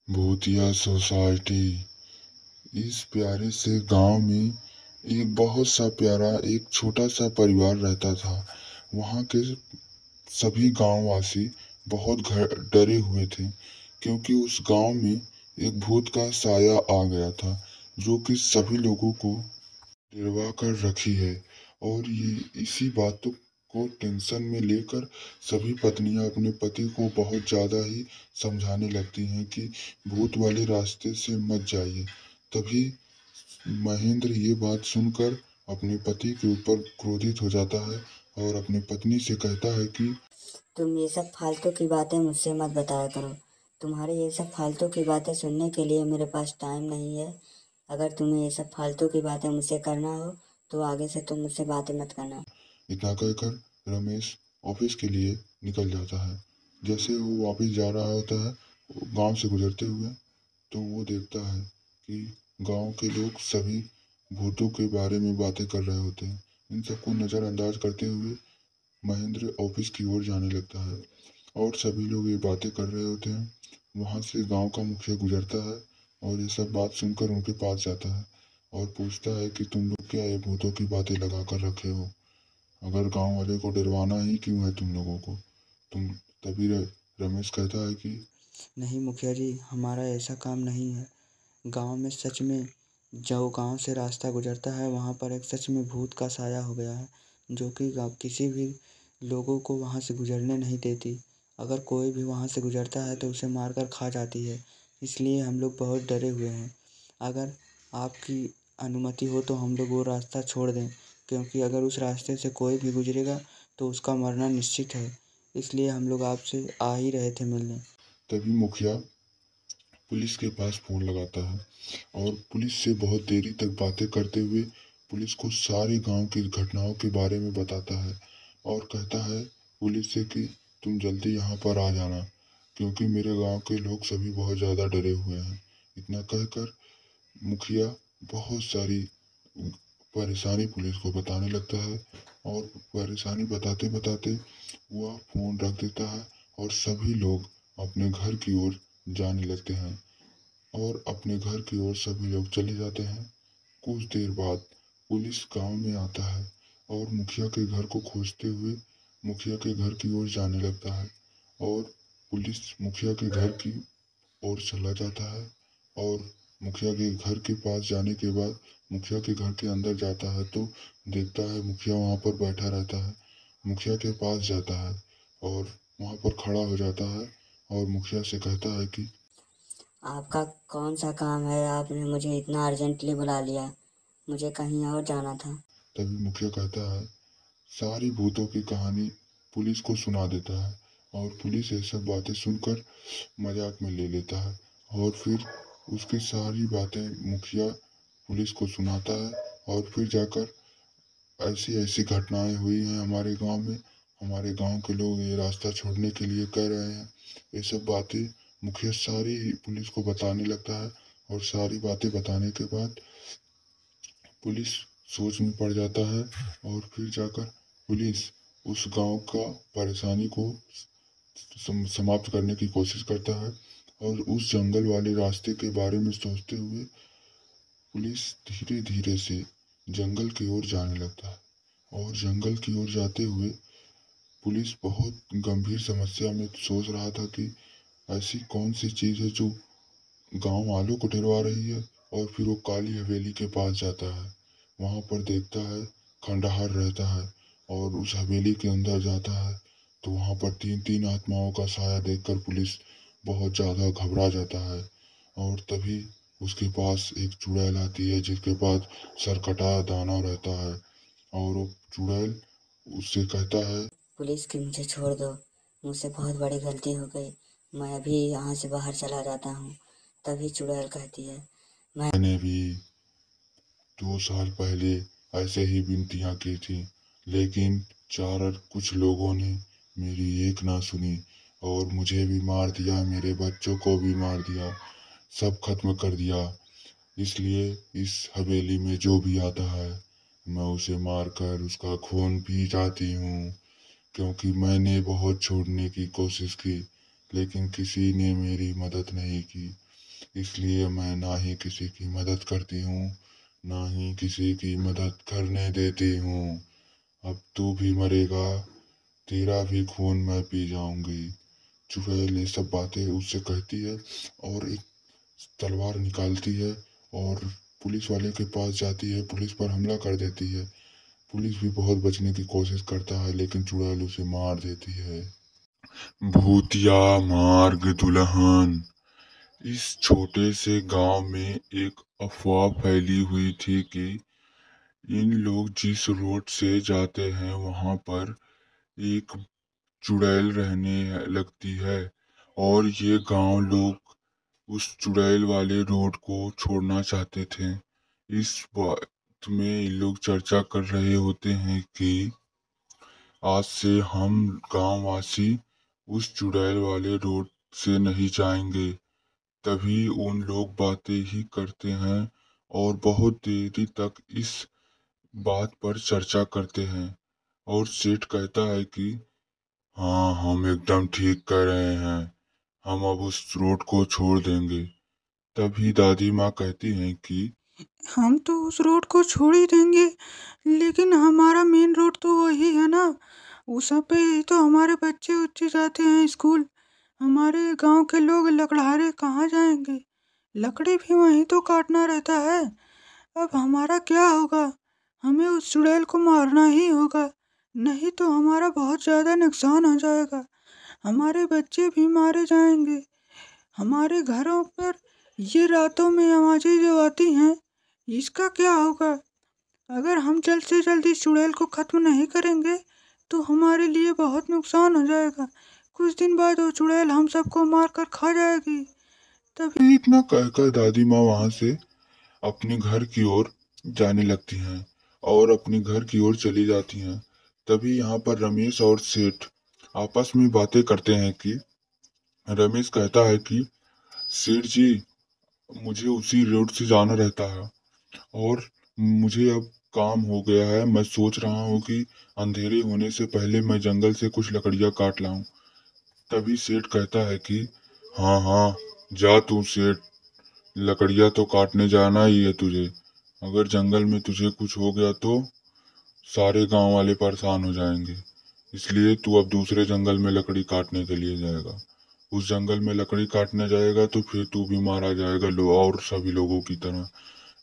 भूतिया सोसाइटी। इस प्यारे से गांव में एक बहुत सा प्यारा एक छोटा सा परिवार रहता था। वहाँ के सभी गांववासी बहुत डरे हुए थे, क्योंकि उस गांव में एक भूत का साया आ गया था, जो कि सभी लोगों को डरवा कर रखी है। और ये इसी बातों को टेंशन में लेकर सभी पत्नियां अपने पति को बहुत ज्यादा ही समझाने लगती हैं कि भूत वाले रास्ते से मत जाइए। तभी महेंद्र ये बात सुनकर अपने पति के ऊपर क्रोधित हो जाता है और अपनी पत्नी से कहता है कि तुम ये सब फालतू की बातें मुझसे मत बताया करो। तुम्हारे ये सब फालतू की बातें सुनने के लिए मेरे पास टाइम नहीं है। अगर तुम्हें ये सब फालतू की बातें मुझसे करना हो तो आगे से तुम मुझसे बातें मत करना। इतना कहकर रमेश ऑफिस के लिए निकल जाता है। जैसे वो ऑफिस जा रहा होता है, गांव से गुजरते हुए, तो वो देखता है कि गांव के लोग सभी भूतों के बारे में बातें कर रहे होते हैं। इन सबको नज़रअंदाज करते हुए महेंद्र ऑफिस की ओर जाने लगता है और सभी लोग ये बातें कर रहे होते हैं। वहां से गांव का मुखिया गुजरता है और ये सब बात सुनकर उनके पास जाता है और पूछता है कि तुम लोग क्या ये भूतों की बातें लगा कर रखे हो? अगर गांव वाले को डरवाना ही क्यों है तुम लोगों को? तुम तभी रमेश कहता है कि नहीं मुखिया जी, हमारा ऐसा काम नहीं है। गांव में सच में जो गांव से रास्ता गुजरता है वहां पर एक सच में भूत का साया हो गया है, जो कि किसी भी लोगों को वहां से गुजरने नहीं देती। अगर कोई भी वहां से गुजरता है तो उसे मारकर खा जाती है। इसलिए हम लोग बहुत डरे हुए हैं। अगर आपकी अनुमति हो तो हम लोग वो रास्ता छोड़ दें, क्योंकि अगर उस रास्ते से कोई भी गुजरेगा तो उसका मरना निश्चित है। इसलिए हम लोग आपसे आ ही रहे थे मिलने। तभी मुखिया पुलिस के पास फोन लगाता है और पुलिस से बहुत देरी तक बातें करते हुए पुलिस को सारे गांव की घटनाओं के बारे में बताता है और कहता है पुलिस से कि तुम जल्दी यहाँ पर आ जाना, क्योंकि मेरे गांव के लोग सभी बहुत ज़्यादा डरे हुए हैं। इतना कहकर मुखिया बहुत सारी परेशानी पुलिस को बताने लगता है और परेशानी बताते बताते वह फोन रख देता है और सभी लोग अपने घर की ओर जाने लगते हैं और अपने घर की ओर सभी लोग चले जाते हैं। कुछ देर बाद पुलिस गांव में आता है और मुखिया के घर को खोजते हुए मुखिया के घर की ओर जाने लगता है और पुलिस मुखिया के घर की ओर चला जाता है और मुखिया के घर के पास जाने के बाद मुखिया के घर के अंदर जाता है तो देखता है मुखिया वहां पर बैठा रहता है। मुखिया के पास जाता है और वहां पर खड़ा हो जाता है और मुखिया से कहता है कि आपका कौन सा काम है? आपने मुझे इतना अर्जेंटली बुला लिया। मुझे कहीं और जाना था। तभी मुखिया कहता है सारी भूतों की कहानी पुलिस को सुना देता है और पुलिस ये सब बातें सुनकर मजाक में ले लेता है और फिर उसकी सारी बातें मुखिया पुलिस को सुनाता है और फिर जाकर ऐसी ऐसी घटनाएं हुई हैं हमारे गांव में, हमारे गांव के लोग ये रास्ता छोड़ने के लिए कह रहे हैं। ये सब बातें मुखिया सारी पुलिस को बताने लगता है और सारी बातें बताने के बाद पुलिस सोच में पड़ जाता है और फिर जाकर पुलिस उस गांव का परेशानी को समाप्त करने की कोशिश करता है और उस जंगल वाले रास्ते के बारे में सोचते हुए पुलिस धीरे धीरे से जंगल की ओर जाने लगता है और जंगल की ओर जाते हुए पुलिस बहुत गंभीर समस्या में सोच रहा था कि ऐसी कौन सी चीज है जो गांव वालों को डरवा रही है। और फिर वो काली हवेली के पास जाता है, वहां पर देखता है खंडहर रहता है और उस हवेली के अंदर जाता है तो वहां पर तीन तीन आत्माओं का साया देखकर पुलिस बहुत ज्यादा घबरा जाता है। और तभी उसके पास एक चुड़ैल आती है जिसके पास सरकटा दाना रहता है और वो चुड़ैल उससे कहता है पुलिस की मुझे छोड़ दो। मुझसे बहुत बड़ी गलती हो गई। मैं अभी यहाँ से बाहर चला जाता हूँ। तभी चुड़ैल कहती है, मैं मैंने भी 2 साल पहले ऐसे ही विनतियां की थी, लेकिन चार कुछ लोगों ने मेरी एक ना सुनी और मुझे भी मार दिया, मेरे बच्चों को भी मार दिया, सब खत्म कर दिया। इसलिए इस हवेली में जो भी आता है मैं उसे मारकर उसका खून पी जाती हूँ, क्योंकि मैंने बहुत छोड़ने की कोशिश की लेकिन किसी ने मेरी मदद नहीं की। इसलिए मैं ना ही किसी की मदद करती हूँ, ना ही किसी की मदद करने देती हूँ। अब तू भी मरेगा, तेरा भी खून मैं पी जाऊंगी। चुड़ैल ये सब बातें उससे कहती है और एक तलवार निकालती है और पुलिस वाले के पास जाती है, पुलिस पर हमला कर देती है। पुलिस भी बहुत बचने की कोशिश करता है लेकिन चुड़ैल उसे मार देती है। भूतिया मार्ग दुल्हन। इस छोटे से गांव में एक अफवाह फैली हुई थी कि इन लोग जिस रोड से जाते हैं वहां पर एक चुड़ैल रहने लगती है और ये गांव लोग उस चुड़ैल वाले रोड को छोड़ना चाहते थे। इस बात में ये लोग चर्चा कर रहे होते हैं कि आज से हम गांव वासी उस चुड़ैल वाले रोड से नहीं जाएंगे। तभी उन लोग बातें ही करते हैं और बहुत देरी तक इस बात पर चर्चा करते हैं और सेठ कहता है कि हाँ, हम एकदम ठीक कह रहे हैं, हम अब उस रोड को छोड़ देंगे। तभी दादी माँ कहती हैं कि हम तो उस रोड को छोड़ ही देंगे, लेकिन हमारा मेन रोड तो वही है ना। उस पे ही तो हमारे बच्चे उच्चे जाते हैं स्कूल। हमारे गांव के लोग लकड़हारे कहाँ जाएंगे? लकड़ी भी वहीं तो काटना रहता है। अब हमारा क्या होगा? हमें उस चुड़ैल को मारना ही होगा, नहीं तो हमारा बहुत ज़्यादा नुकसान हो जाएगा। हमारे बच्चे भी मारे जाएंगे। हमारे घरों पर ये रातों में आवाज़ें जो आती हैं, इसका क्या होगा? अगर हम जल्द से जल्द इस चुड़ैल को ख़त्म नहीं करेंगे तो हमारे लिए बहुत नुकसान हो जाएगा। कुछ दिन बाद वो चुड़ैल हम सबको मार कर खा जाएगी। तभी इतना कहकर दादी माँ वहां से अपने घर की ओर जाने लगती हैं और अपने घर की ओर चली जाती हैं। तभी यहाँ पर रमेश और सेठ आपस में बातें करते हैं कि रमेश कहता है कि सेठ जी, मुझे उसी रोड से जाना रहता है और मुझे अब काम हो गया है। मैं सोच रहा हूँ कि अंधेरे होने से पहले मैं जंगल से कुछ लकड़ियाँ काट लाऊं। तभी सेठ कहता है कि हाँ हाँ, जा तू सेठ, लकड़ियाँ तो काटने जाना ही है तुझे। अगर जंगल में तुझे कुछ हो गया तो सारे गांव वाले परेशान हो जाएंगे। इसलिए तू अब दूसरे जंगल में लकड़ी काटने के लिए जाएगा। उस जंगल में लकड़ी काटने जाएगा तो फिर तू भी मारा जाएगा लो और सभी लोगों की तरह।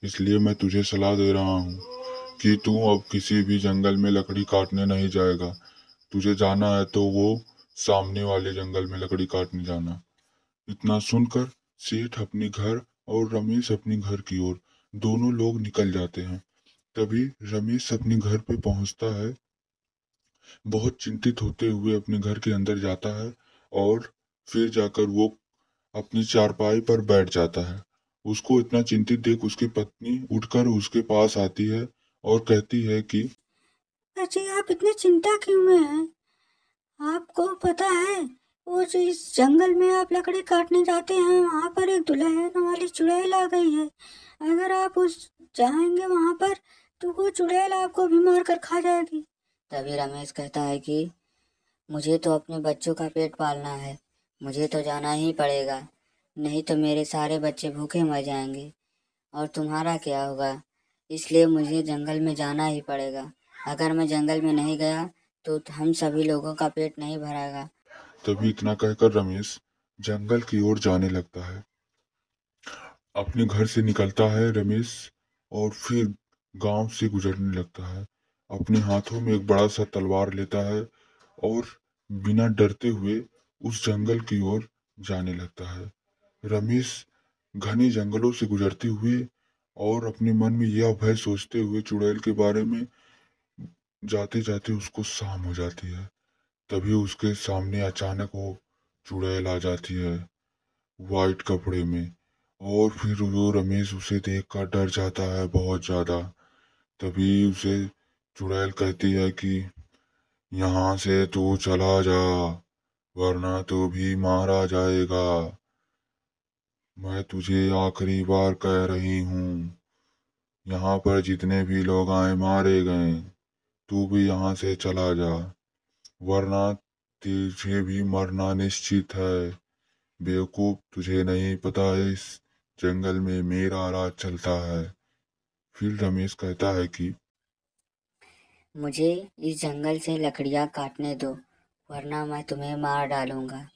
इसलिए मैं तुझे सलाह दे रहा हूँ कि तू अब किसी भी जंगल में लकड़ी काटने नहीं जाएगा। तुझे जाना है तो वो सामने वाले जंगल में लकड़ी काटने जाना। इतना सुनकर सेठ अपने घर और रमेश अपने घर की ओर दोनों लोग निकल जाते हैं। तभी रमेश अपने घर पे पहुंचता है, बहुत चिंतित होते हुए अपने घर के अंदर जाता है और फिर जाकर वो अपनी चारपाई पर बैठ जाता है। उसको इतना चिंतित देख उसकी पत्नी उठकर उसके पास आती है और कहती है कि अजय, आप इतने चिंता क्यों में हैं? आपको पता है वो जो इस जंगल में आप लकड़ी काटने जाते हैं वहां पर एक दुल्हन वाली चुड़ैल आ गई है। अगर आप उस जाएंगे वहां पर तो वो चुड़ैल आपको भी मार कर खा जाएगी। तभी रमेश कहता है कि मुझे तो अपने बच्चों का पेट पालना है, मुझे तो जाना ही पड़ेगा, नहीं तो मेरे सारे बच्चे भूखे मर जाएंगे और तुम्हारा क्या होगा। इसलिए मुझे जंगल में जाना ही पड़ेगा। अगर मैं जंगल में नहीं गया तो हम सभी लोगों का पेट नहीं भरेगा। तभी इतना कहकर रमेश जंगल की ओर जाने लगता है। अपने घर से निकलता है रमेश और फिर गांव से गुजरने लगता है। अपने हाथों में एक बड़ा सा तलवार लेता है और बिना डरते हुए उस जंगल की ओर जाने लगता है। रमेश घने जंगलों से गुजरते हुए और अपने मन में यह भय सोचते हुए चुड़ैल के बारे में जाते जाते उसको शाम हो जाती है। तभी उसके सामने अचानक वो चुड़ैल आ जाती है वाइट कपड़े में और फिर वो रमेश उसे देखकर डर जाता है बहुत ज्यादा। तभी उसे चुड़ैल कहती है कि यहाँ से तू चला जा, वरना तू भी मारा जाएगा। मैं तुझे आखिरी बार कह रही हूँ, यहाँ पर जितने भी लोग आए मारे गए, तू भी यहाँ से चला जा, वरना तुझे भी मरना निश्चित है। बेवकूफ, तुझे नहीं पता है इस जंगल में मेरा राज चलता है। फिर रमेश कहता है कि मुझे इस जंगल से लकड़ियाँ काटने दो, वरना मैं तुम्हें मार डालूंगा।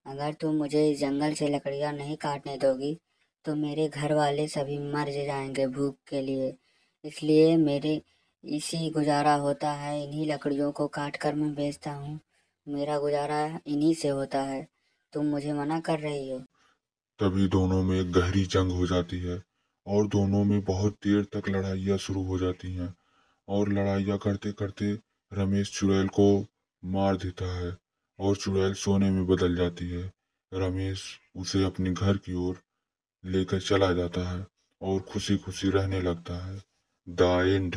अगर तुम मुझे इस जंगल से लकड़ियाँ नहीं काटने दोगी तो मेरे घर वाले सभी मर जाएंगे भूख के लिए। इसलिए मेरे इसी गुजारा होता है, इन्हीं लकड़ियों को काट कर मैं बेचता हूँ। मेरा गुजारा इन्हीं से होता है। तुम मुझे मना कर रही हो। तभी दोनों में एक गहरी जंग हो जाती है और दोनों में बहुत देर तक लड़ाइयाँ शुरू हो जाती हैं। और लड़ाइयाँ करते करते रमेश चुड़ैल को मार देता है और चुड़ैल सोने में बदल जाती है। रमेश उसे अपने घर की ओर लेकर चला जाता है और खुशी खुशी रहने लगता है। The end.